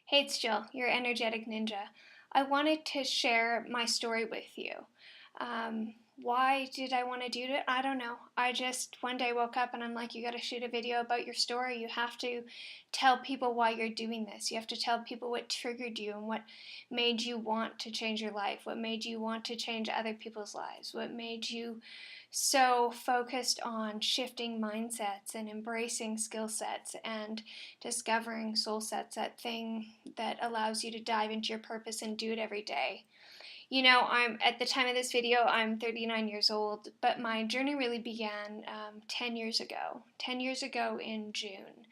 Hey, it's Jill, your energetic ninja. I wanted to share my story with you. Why did I want to do it? I don't know. I just one day woke up and I'm like, you got to shoot a video about your story. You have to tell people why you're doing this. You have to tell people what triggered you and what made you want to change your life, what made you want to change other people's lives, what made you so focused on shifting mindsets and embracing skill sets and discovering soul sets, that thing that allows you to dive into your purpose and do it every day. I'm at the time of this video, I'm 39 years old, but my journey really began 10 years ago. 10 years ago in June.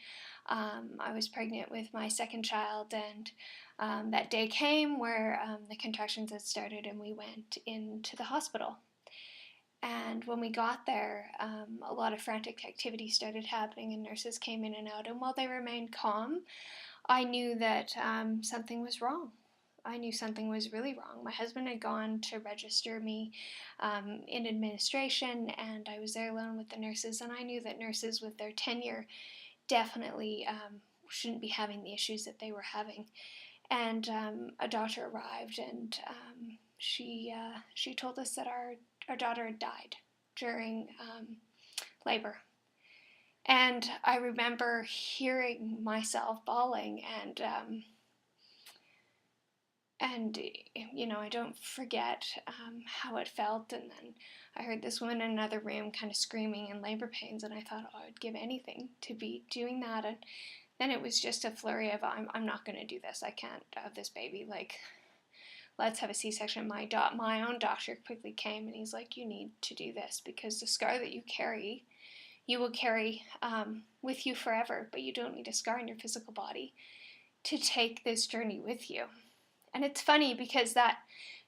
I was pregnant with my second child, and that day came where the contractions had started, and we went into the hospital. And when we got there, a lot of frantic activity started happening, and nurses came in and out. And while they remained calm, I knew that something was wrong. I knew something was really wrong. My husband had gone to register me in administration, and I was there alone with the nurses. And I knew that nurses with their tenure definitely shouldn't be having the issues that they were having. And a doctor arrived, and she told us that our daughter had died during labor. And I remember hearing myself bawling, and I don't forget how it felt. And then I heard this woman in another room kind of screaming in labor pains, and I thought, oh, I would give anything to be doing that. And then it was just a flurry of, I'm not going to do this. I can't have this baby. Like, let's have a C-section. My own doctor quickly came, and he's like, you need to do this because the scar that you will carry with you forever, but you don't need a scar in your physical body to take this journey with you. And it's funny because that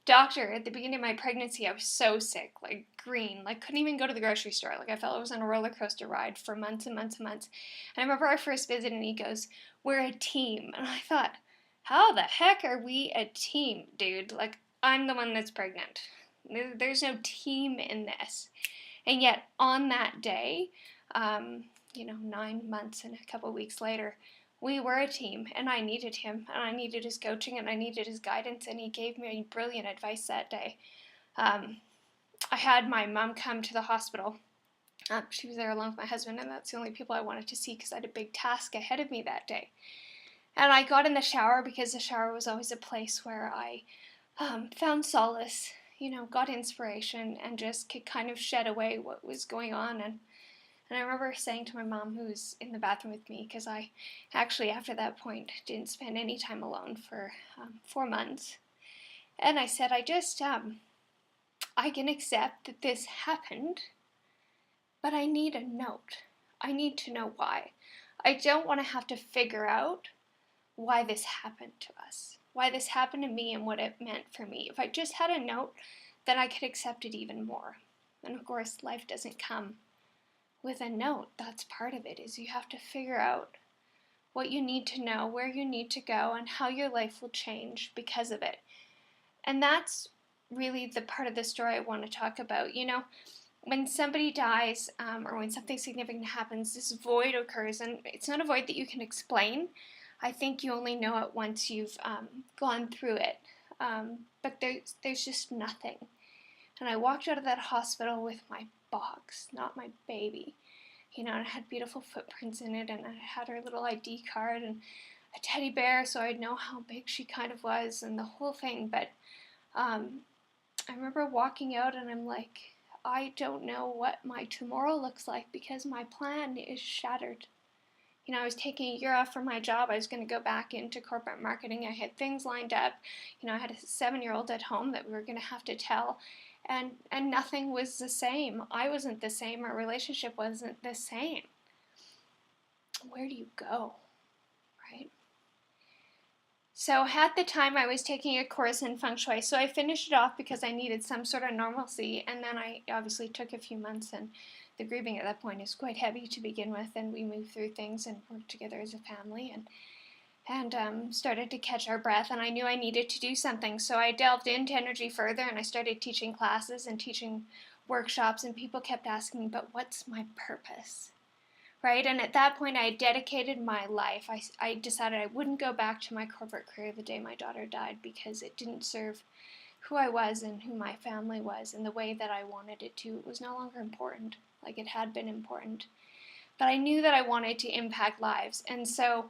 doctor, at the beginning of my pregnancy, I was so sick, like green, like couldn't even go to the grocery store. Like I felt I was on a roller coaster ride for months and months and months. And I remember our first visit, and he goes, we're a team. And I thought, how the heck are we a team, dude? Like, I'm the one that's pregnant. There's no team in this. And yet, on that day, 9 months and a couple of weeks later, we were a team, and I needed him, and I needed his coaching, and I needed his guidance, and he gave me brilliant advice that day. I had my mom come to the hospital. She was there along with my husband, and that's the only people I wanted to see because I had a big task ahead of me that day. And I got in the shower because the shower was always a place where I found solace, got inspiration, and just could kind of shed away what was going on. And I remember saying to my mom, who was in the bathroom with me, because I actually, after that point, didn't spend any time alone for 4 months. And I said, I can accept that this happened, but I need a note. I need to know why. I don't want to have to figure out why this happened to us, why this happened to me and what it meant for me. If I just had a note, then I could accept it even more. And of course, life doesn't come with a note. That's part of it, is you have to figure out what you need to know, where you need to go, and how your life will change because of it. And that's really the part of the story I want to talk about. When somebody dies or when something significant happens, this void occurs, and it's not a void that you can explain. I think you only know it once you've gone through it. But there's just nothing. And I walked out of that hospital with my box, not my baby. And it had beautiful footprints in it, and I had her little ID card and a teddy bear, so I'd know how big she kind of was and the whole thing. But I remember walking out, and I'm like, I don't know what my tomorrow looks like because my plan is shattered. I was taking a year off from my job. I was going to go back into corporate marketing. I had things lined up. I had a 7-year-old at home that we were going to have to tell. And nothing was the same. I wasn't the same. Our relationship wasn't the same. Where do you go, right? So at the time, I was taking a course in feng shui. So I finished it off because I needed some sort of normalcy. And then I obviously took a few months, and the grieving at that point is quite heavy to begin with. And we moved through things and worked together as a family. And started to catch our breath, and I knew I needed to do something. So I delved into energy further, and I started teaching classes and teaching workshops, and people kept asking me, but what's my purpose? right? And at that point, I had dedicated my life. I decided I wouldn't go back to my corporate career the day my daughter died because it didn't serve who I was and who my family was in the way that I wanted it to. It was no longer important like it had been important. But I knew that I wanted to impact lives. And so,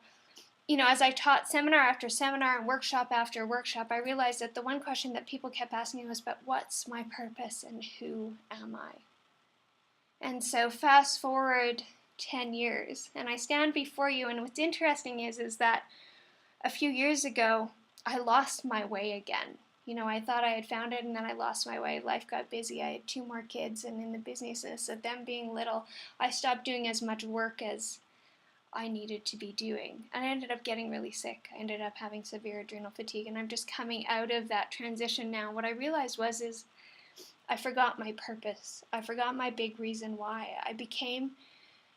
as I taught seminar after seminar and workshop after workshop, I realized that the one question that people kept asking me was, but what's my purpose and who am I? And so fast forward 10 years, and I stand before you, and what's interesting is that a few years ago, I lost my way again. I thought I had found it, and then I lost my way. Life got busy. I had 2 more kids, and in the business of them being little, I stopped doing as much work as I needed to be doing. And I ended up getting really sick. I ended up having severe adrenal fatigue, and I'm just coming out of that transition now. What I realized is I forgot my purpose. I forgot my big reason why. I became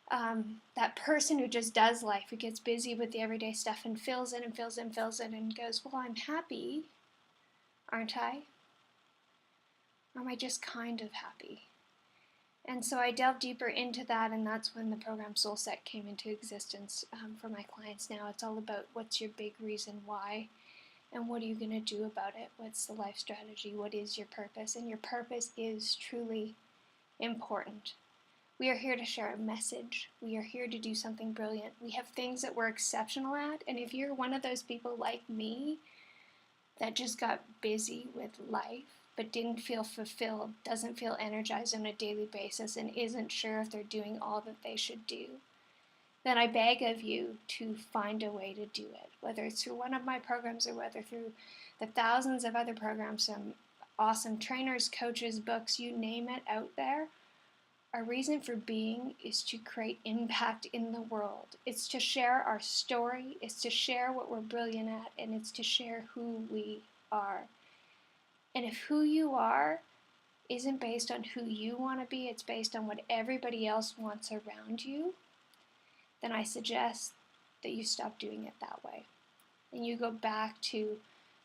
that person who just does life, who gets busy with the everyday stuff and fills in and fills in, fills in, and goes, well, I'm happy, aren't I? Or am I just kind of happy? And so I delved deeper into that, and that's when the program Soul Set came into existence for my clients now. It's all about what's your big reason why, and what are you going to do about it? What's the life strategy? What is your purpose? And your purpose is truly important. We are here to share a message. We are here to do something brilliant. We have things that we're exceptional at, and if you're one of those people like me that just got busy with life but didn't feel fulfilled, doesn't feel energized on a daily basis, and isn't sure if they're doing all that they should do, then I beg of you to find a way to do it, whether it's through one of my programs or whether through the thousands of other programs from awesome trainers, coaches, books, you name it out there. Our reason for being is to create impact in the world. It's to share our story, it's to share what we're brilliant at, and it's to share who we are. And if who you are isn't based on who you want to be, it's based on what everybody else wants around you, then I suggest that you stop doing it that way. And you go back to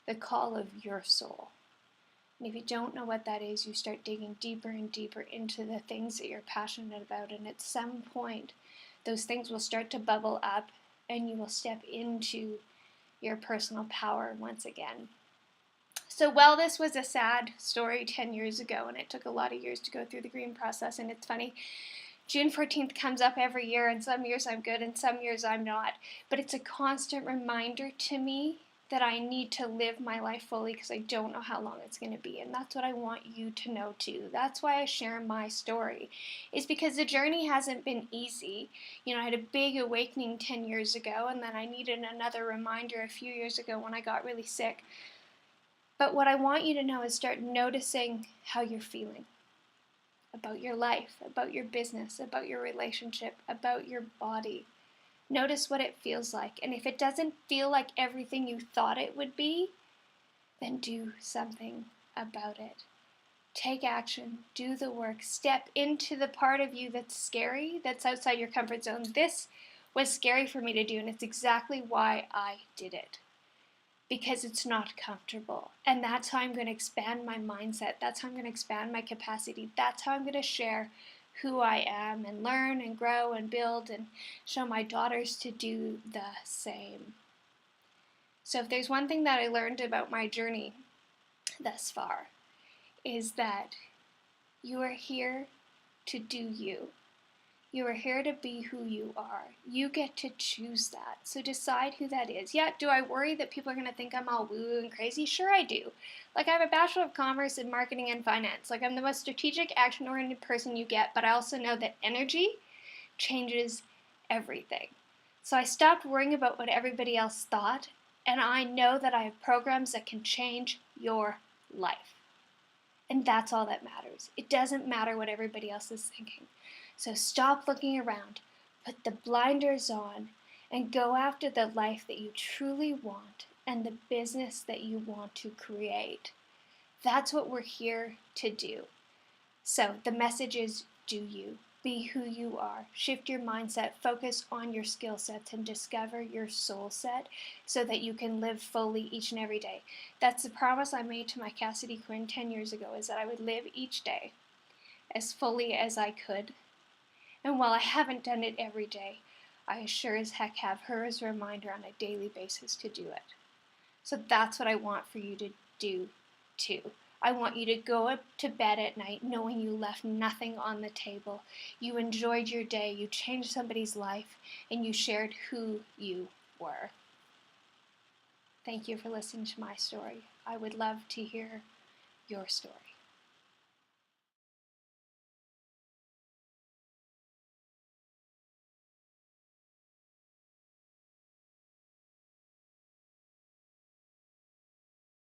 the call of your soul. And if you don't know what that is, you start digging deeper and deeper into the things that you're passionate about. And at some point, those things will start to bubble up and you will step into your personal power once again. So while this was a sad story 10 years ago, and it took a lot of years to go through the green process, and it's funny, June 14th comes up every year, and some years I'm good and some years I'm not. But it's a constant reminder to me that I need to live my life fully because I don't know how long it's going to be. And that's what I want you to know too. That's why I share my story, is because the journey hasn't been easy. I had a big awakening 10 years ago, and then I needed another reminder a few years ago when I got really sick. But what I want you to know is start noticing how you're feeling about your life, about your business, about your relationship, about your body. Notice what it feels like. And if it doesn't feel like everything you thought it would be, then do something about it. Take action, do the work, step into the part of you that's scary, that's outside your comfort zone. This was scary for me to do, and it's exactly why I did it. Because it's not comfortable. And that's how I'm going to expand my mindset. That's how I'm going to expand my capacity. That's how I'm going to share who I am and learn and grow and build and show my daughters to do the same. So if there's one thing that I learned about my journey thus far, is that you are here to do you. You are here to be who you are. You get to choose that. So decide who that is. Yeah, do I worry that people are going to think I'm all woo and crazy? Sure I do. I have a Bachelor of Commerce in Marketing and Finance. I'm the most strategic, action-oriented person you get, but I also know that energy changes everything. So I stopped worrying about what everybody else thought, and I know that I have programs that can change your life. And that's all that matters. It doesn't matter what everybody else is thinking. So stop looking around, put the blinders on, and go after the life that you truly want and the business that you want to create. That's what we're here to do. So the message is, do you. Be who you are. Shift your mindset, focus on your skill sets, and discover your soul set so that you can live fully each and every day. That's the promise I made to my Cassidy Quinn 10 years ago, is that I would live each day as fully as I could, And while I haven't done it every day, I sure as heck have her as a reminder on a daily basis to do it. So that's what I want for you to do too. I want you to go up to bed at night knowing you left nothing on the table. You enjoyed your day, you changed somebody's life, and you shared who you were. Thank you for listening to my story. I would love to hear your story.